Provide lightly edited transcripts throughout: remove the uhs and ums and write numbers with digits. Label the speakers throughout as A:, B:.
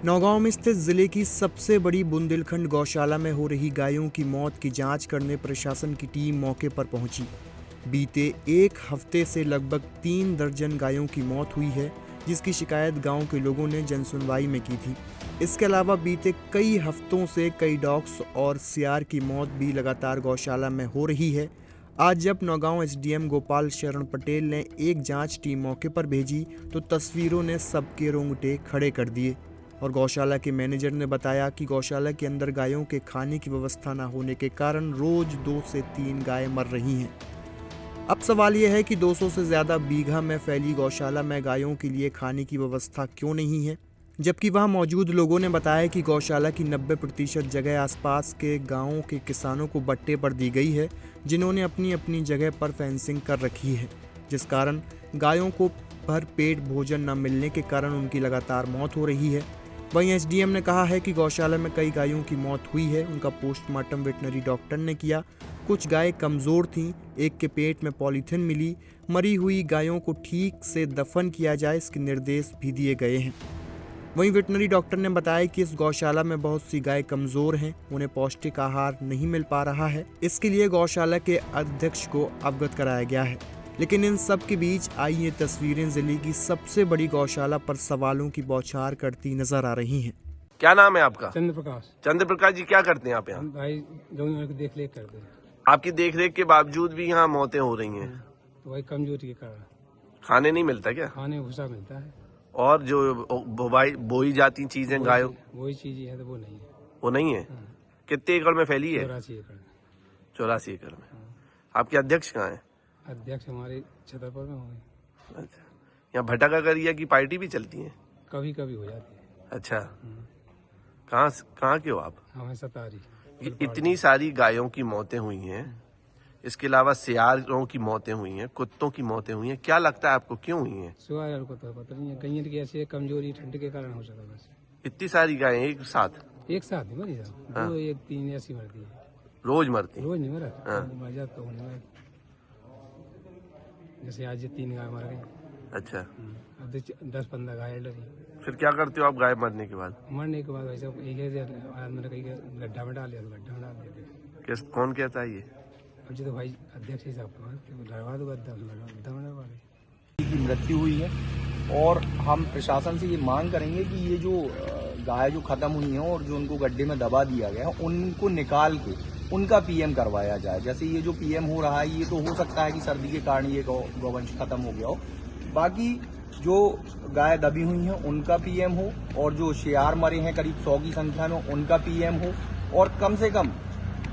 A: नौगांव में स्थित जिले की सबसे बड़ी बुंदेलखंड गौशाला में हो रही गायों की मौत की जांच करने प्रशासन की टीम मौके पर पहुंची। बीते एक हफ्ते से लगभग 3 दर्जन गायों की मौत हुई है, जिसकी शिकायत गांव के लोगों ने जनसुनवाई में की थी। इसके अलावा बीते कई हफ्तों से कई डॉग्स और सियार की मौत भी लगातार गौशाला में हो रही है। आज जब नौगांव एसडीएम गोपाल शरण पटेल ने एक जांच टीम मौके पर भेजी तो तस्वीरों ने सबके रोंगटे खड़े कर दिए। और गौशाला के मैनेजर ने बताया कि गौशाला के अंदर गायों के खाने की व्यवस्था न होने के कारण रोज 2 से 3 गायें मर रही हैं। अब सवाल यह है कि 200 से ज़्यादा बीघा में फैली गौशाला में गायों के लिए खाने की व्यवस्था क्यों नहीं है, जबकि वहां मौजूद लोगों ने बताया कि गौशाला की 90% जगह आसपास के गांवों के किसानों को बट्टे पर दी गई है, जिन्होंने अपनी अपनी जगह पर फेंसिंग कर रखी है, जिस कारण गायों को भर पेट भोजन न मिलने के कारण उनकी लगातार मौत हो रही है। वहीं एसडीएम ने कहा है कि गौशाला में कई गायों की मौत हुई है, उनका पोस्टमार्टम वेटनरी डॉक्टर ने किया। कुछ गायें कमज़ोर थीं, एक के पेट में पॉलीथिन मिली। मरी हुई गायों को ठीक से दफन किया जाए, इसके निर्देश भी दिए गए हैं। वहीं वेटनरी डॉक्टर ने बताया कि इस गौशाला में बहुत सी गायें कमज़ोर हैं, उन्हें पौष्टिक आहार नहीं मिल पा रहा है। इसके लिए गौशाला के अध्यक्ष को अवगत कराया गया है। लेकिन इन सब के बीच आई ये तस्वीरें जिले की सबसे बड़ी गौशाला पर सवालों की बौछार करती नजर आ रही हैं।
B: क्या नाम है आपका?
C: चंद्र प्रकाश।
B: चंद्र प्रकाश जी, क्या करते हैं आप यहाँ?
C: भाई गौशाला की देख रेख करते हैं।
B: आपकी देख रेख के बावजूद भी यहाँ मौतें हो रही हैं,
C: तो भाई कमजोरी के कारण
B: खाने नहीं मिलता क्या?
C: खाने भूसा मिलता है
B: और जो बोई जाती चीजें गायों,
C: वही चीज है तो वो नहीं है।
B: वो नहीं है। कितने एकड़ में फैली है?
C: 84 एकड़।
B: 84 एकड़ में। आपके अध्यक्ष कहाँ है?
C: अध्यक्ष हमारे छतरपुर में हो गए।
B: अच्छा, यहाँ भटका करिया की पार्टी भी चलती है?
C: कभी कभी हो जाती है।
B: अच्छा, कहाँ के हो आप?
C: हमें सतारी।
B: इतनी सारी गायों की मौतें हुई हैं, इसके अलावा सियारों की मौतें हुई हैं, कुत्तों की मौतें हुई हैं, क्या लगता है आपको क्यों हुई हैं?
C: सुबह को तो पता नहीं है, कहीं की ऐसी कमजोरी ठंड के कारण हो सकता है। बस
B: इतनी सारी गायें एक साथ
C: एक साथ ही मरी साहब।
B: हाँ।
C: 2 या 3 ऐसी मरती है।
B: रोज मरती हैं?
C: रोज नहीं मरा।
B: हाँ।
C: मर जाता तो नहीं मरा। जैसे आज ये 3 गाय मर गई।
B: अच्छा,
C: अब 10-15 गाय डरी।
B: फिर क्या करते हो आप गाय मरने के बाद?
C: मरने के बाद वैसे मैंने कहीं गड्ढा में डाल दिया तो गड्ढा में डाल दिया।
B: कौन कहता है ये?
C: अब जी तो भाई अध्यक्ष ही साहब लड़वा दो गड्ढा में डलवा दे।
D: की मृत्यु हुई है और हम प्रशासन से ये मांग करेंगे कि ये जो गाय जो खत्म हुई हैं और जो उनको गड्ढे में दबा दिया गया है, उनको निकाल के उनका पीएम करवाया जाए। जैसे ये जो पीएम हो रहा है, ये तो हो सकता है कि सर्दी के कारण ये गौवंश खत्म हो गया हो, बाकी जो गाय दबी हुई हैं उनका पीएम हो, और जो शियार मरे हैं करीब 100 की संख्या में उनका पीएम हो, और कम से कम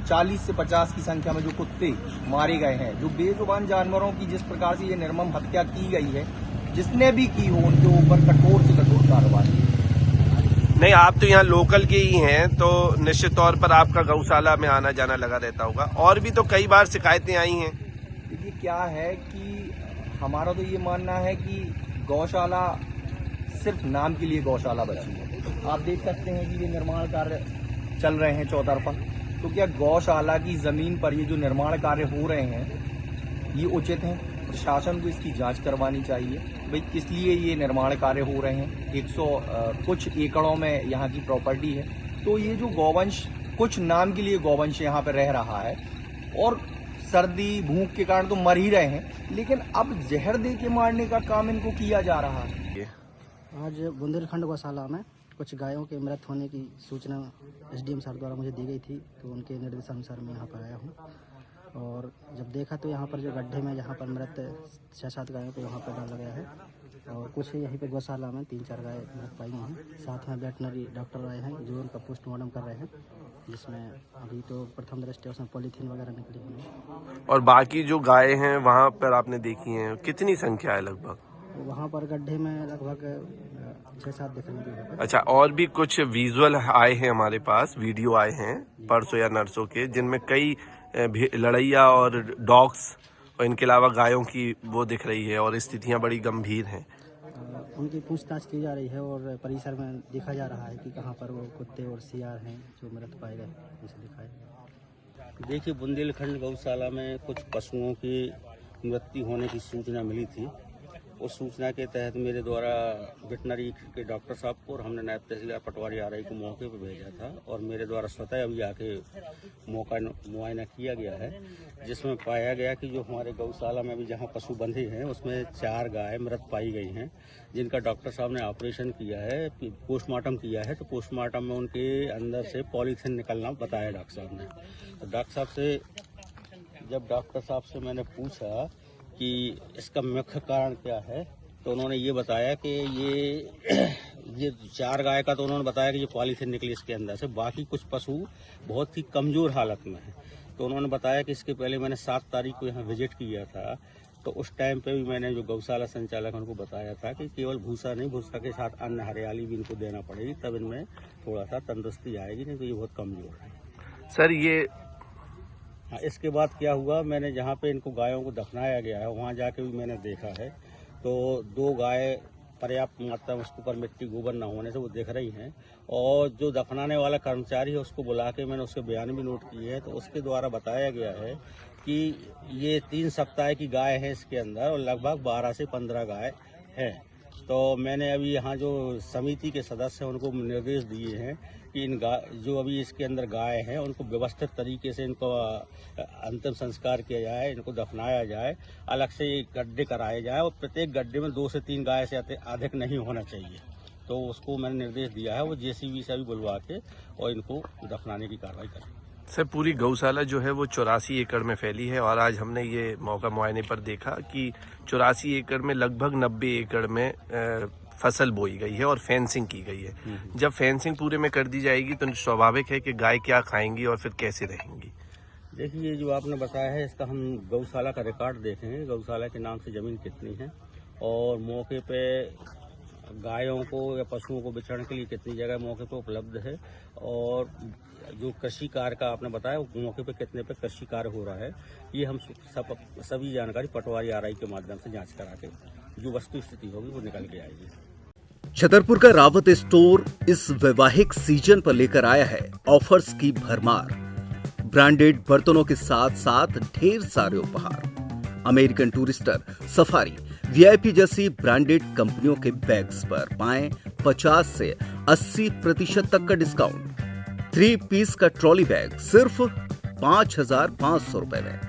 D: 40 से 50 की संख्या में जो कुत्ते मारे गए हैं, जो बेजुबान जानवरों की जिस प्रकार से ये निर्मम हत्या की गई है, जिसने भी की हो उनके ऊपर कठोर से कठोर कार्रवाई।
B: नहीं, आप तो यहाँ लोकल के ही हैं, तो निश्चित तौर पर आपका गौशाला में आना जाना लगा रहता होगा, और भी तो कई बार शिकायतें आई हैं।
D: देखिए क्या है कि हमारा तो ये मानना है कि गौशाला सिर्फ नाम के लिए गौशाला बची है। आप देख सकते हैं कि ये निर्माण कार्य चल रहे हैं चौतरफा, तो क्या गौशाला की जमीन पर ये जो निर्माण कार्य हो रहे हैं ये उचित है? प्रशासन को इसकी जांच करवानी चाहिए भाई, किस लिए ये निर्माण कार्य हो रहे हैं। 100 कुछ एकड़ों में यहाँ की प्रॉपर्टी है, तो ये जो गौवंश कुछ नाम के लिए गौवंश यहाँ पर रह रहा है, और सर्दी भूख के कारण तो मर ही रहे हैं, लेकिन अब जहर दे के मारने का काम इनको किया जा रहा है।
E: आज बुंदेलखंड गौशाला में कुछ गायों के मृत होने की सूचना एसडीएम सर द्वारा मुझे दी गई थी, तो उनके निर्देशानुसार मैं यहाँ पर आया हूँ। और जब देखा तो यहाँ पर जो गड्ढे में जहाँ पर मृत 6-7 गायों को यहाँ पर डाला गया है, और कुछ यहीं पर गौशाला में 3-4 गाय मृत पाई हैं। साथ में वेटनरी डॉक्टर आए हैं जो उनका पोस्टमार्टम कर रहे हैं, जिसमें अभी तो प्रथम दृष्टया उसमें पॉलीथीन वगैरह निकली हुई है।
B: और बाकी जो गायें हैं वहाँ पर आपने देखी हैं, कितनी संख्या है लगभग?
E: वहाँ पर गड्ढे में लगभग 6-7 दिख रही है।
B: अच्छा, और भी कुछ विजुअल आए हैं हमारे पास, वीडियो आए हैं परसों या नरसों के, जिनमें कई लड़ैया और डॉग्स और इनके अलावा गायों की वो दिख रही है, और स्थितियाँ बड़ी गंभीर हैं।
E: उनकी पूछताछ की जा रही है, और परिसर में देखा जा रहा है कि कहाँ पर वो कुत्ते और सियार हैं जो मृत पाए गए, उसे दिखाया।
F: देखिए, बुंदेलखंड गौशाला में कुछ पशुओं की मृत्यु होने की सूचना मिली थी, उस सूचना के तहत मेरे द्वारा वेटनरी के डॉक्टर साहब को और हमने नायब तहसीलदार पटवारी आरआई को मौके पर भेजा था और मेरे द्वारा स्वतः अभी आके मुआयना किया गया है, जिसमें पाया गया कि जो हमारे गौशाला में अभी जहां पशु बंधे हैं उसमें 4 गाय मृत पाई गई हैं, जिनका डॉक्टर साहब ने ऑपरेशन किया है, पोस्टमार्टम किया है। तो पोस्टमार्टम में उनके अंदर से पॉलीथिन निकलना बताया डॉक्टर साहब ने। तो डॉक्टर साहब से मैंने पूछा कि इसका मुख्य कारण क्या है, तो उन्होंने ये बताया कि ये 4 गाय का तो उन्होंने बताया कि ये पॉलीथिन निकली इसके अंदर से, बाकी कुछ पशु बहुत ही कमज़ोर हालत में है। तो उन्होंने बताया कि इसके पहले मैंने 7 तारीख को यहाँ विजिट किया था, तो उस टाइम पे भी मैंने जो गौशाला संचालक उनको बताया था कि केवल भूसा नहीं, भूसा के साथ अन्य हरियाली भी इनको देना पड़ेगी, तब इनमें थोड़ा सा तंदुरुस्ती आएगी, नहीं तो ये बहुत कमज़ोर है।
B: सर ये
F: हाँ, इसके बाद क्या हुआ, मैंने जहाँ पे इनको गायों को दफनाया गया है वहाँ जाके भी मैंने देखा है, तो 2 गाय पर्याप्त मात्रा में उसके ऊपर मिट्टी गोबर न होने से वो दिख रही हैं, और जो दफनाने वाला कर्मचारी है उसको बुला के मैंने उसके बयान भी नोट किए हैं, तो उसके द्वारा बताया गया है कि ये 3 सप्ताह की गाय है इसके अंदर और लगभग 12 से 15 गाय है। तो मैंने अभी यहाँ जो समिति के सदस्य हैं उनको निर्देश दिए हैं कि इन जो अभी इसके अंदर गाय हैं उनको व्यवस्थित तरीके से इनको अंतिम संस्कार किया जाए, इनको दफनाया जाए, अलग से गड्ढे कराए जाए और प्रत्येक गड्ढे में 2 से 3 गाय से अधिक नहीं होना चाहिए। तो उसको मैंने निर्देश दिया है, वो जेसीबी से भी बुलवा के और इनको दफनाने की कार्रवाई करें।
B: सर पूरी गौशाला जो है वो 84 एकड़ में फैली है और आज हमने ये मौका मुआयने पर देखा कि 84 एकड़ में लगभग 90 एकड़ में फसल बोई गई है और फेंसिंग की गई है। जब फेंसिंग पूरे में कर दी जाएगी तो स्वाभाविक है कि गाय क्या खाएंगी और फिर कैसे रहेंगी।
F: देखिए, जो आपने बताया है इसका हम गौशाला का रिकॉर्ड देखेंगे, गौशाला के नाम से ज़मीन कितनी है और मौके पे गायों को या पशुओं को बिचड़ने के लिए कितनी जगह मौके पे उपलब्ध है, और जो कृषि कार्य का आपने बताया मौके पे कितने पे कृषि कार्य हो रहा है, ये हम सभी जानकारी पटवारी आरआई के माध्यम से जांच करा के जो वस्तु स्थिति होगी वो निकल के आएगी।
G: छतरपुर का रावत स्टोर इस वैवाहिक सीजन पर लेकर आया है ऑफर्स की भरमार। ब्रांडेड बर्तनों के साथ साथ ढेर सारे उपहार। अमेरिकन टूरिस्टर, सफारी, वीआईपी जैसी ब्रांडेड कंपनियों के बैग्स पर पाएं 50 से 80% तक का डिस्काउंट। 3 पीस का ट्रॉली बैग सिर्फ 5,500 रुपए में।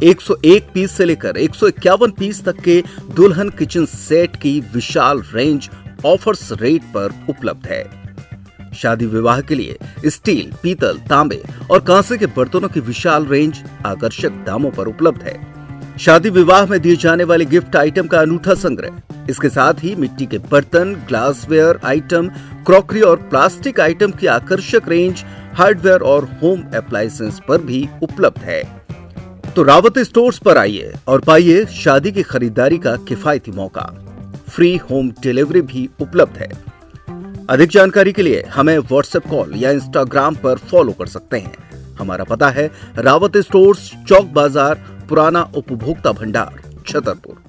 G: 101 पीस से लेकर 151 पीस तक के दुल्हन किचन सेट की विशाल रेंज ऑफर्स रेट पर उपलब्ध है। शादी विवाह के लिए स्टील, पीतल, तांबे और कांसे के बर्तनों की विशाल रेंज आकर्षक दामों पर उपलब्ध है। शादी विवाह में दिए जाने वाले गिफ्ट आइटम का अनूठा संग्रह, इसके साथ ही मिट्टी के बर्तन, ग्लासवेयर आइटम, क्रॉकरी और प्लास्टिक आइटम की आकर्षक रेंज हार्डवेयर और होम अप्लायंसेस पर भी उपलब्ध है। तो रावत स्टोर्स पर आइए और पाइए शादी की खरीदारी का किफायती मौका। फ्री होम डिलीवरी भी उपलब्ध है। अधिक जानकारी के लिए हमें व्हाट्सएप कॉल या इंस्टाग्राम पर फॉलो कर सकते हैं। हमारा पता है रावत स्टोर्स, चौक बाजार, पुराना उपभोक्ता भंडार, छतरपुर।